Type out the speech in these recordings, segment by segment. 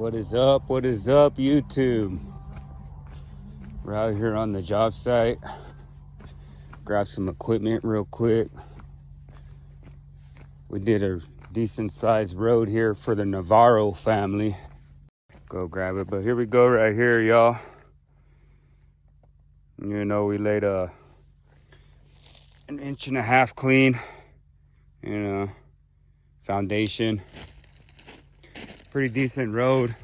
What is up? What is up, YouTube? We're out here on the job site. Grab some equipment real quick. We did a decent sized road here for the Navarro family. Go grab it. But here we go right here, y'all. You know, we laid an 1.5 inch clean, foundation. Pretty decent road.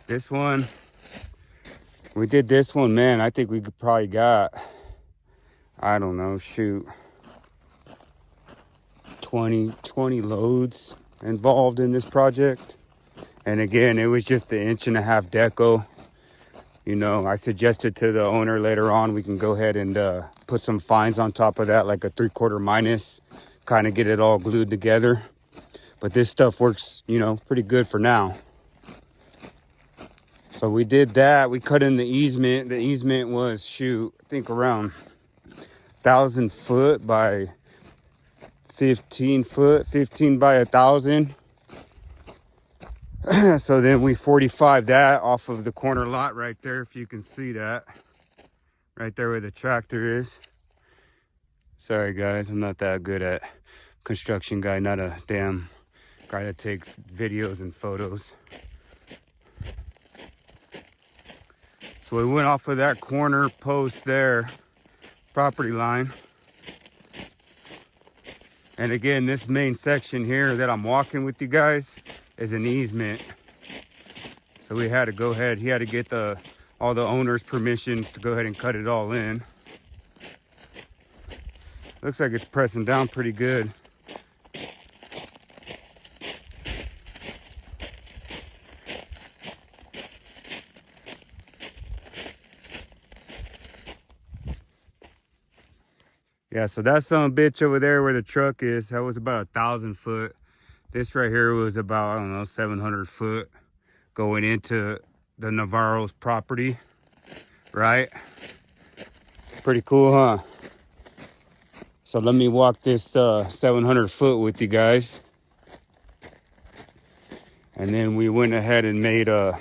This one, we did this one, man. I think we could probably got, I don't know, shoot, 20 loads involved in this project. And again, it was just the 1.5 inch deco. You know, I suggested to the owner later on, we can go ahead and put some fines on top of that, like a 3/4 minus, kind of get it all glued together. But this stuff works, you know, pretty good for now. So we did that. We cut in the easement. The easement was, shoot, I think around 1,000 foot by 15 foot, 15 by 1,000. So then we 45 that off of the corner lot right there, if you can see that. Right there where the tractor is. Sorry guys, I'm not that good at construction guy, not a damn guy that takes videos and photos. So we went off of that corner post there, property line. And again, this main section here that I'm walking with you guys is an easement. So we had to go ahead, he had to get all the owner's permissions to go ahead and cut it all in. Looks like it's pressing down pretty good. Yeah, so that son of a bitch over there where the truck is, that was about 1,000 foot. This right here was about, I don't know, 700 foot going into the Navarro's property, right? Pretty cool, huh? So let me walk this 700 foot with you guys. And then we went ahead and made a,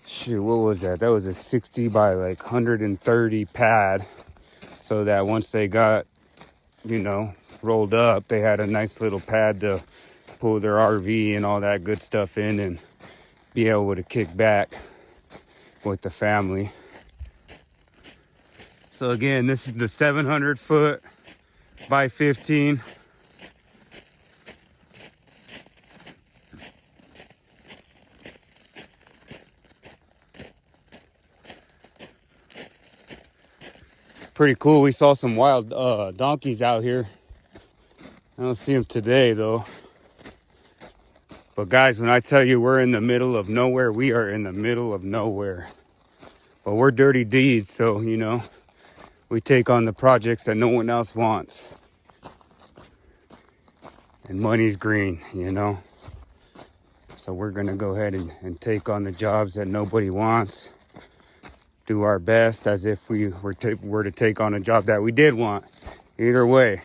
shoot, what was that? That was a 60 by like 130 pad. So that once they got, you know, rolled up, they had a nice little pad to pull their RV and all that good stuff in and be able to kick back with the family. So again, this is the 700 foot by 15. Pretty cool. We saw some wild donkeys out here. I don't see them today though. But guys, when I tell you we're in the middle of nowhere, we are in the middle of nowhere. But we're Dirty Deeds, so you know, we take on the projects that no one else wants. And money's green, you know. So we're gonna go ahead and take on the jobs that nobody wants. Do our best as if we were to take on a job that we did want. Either way.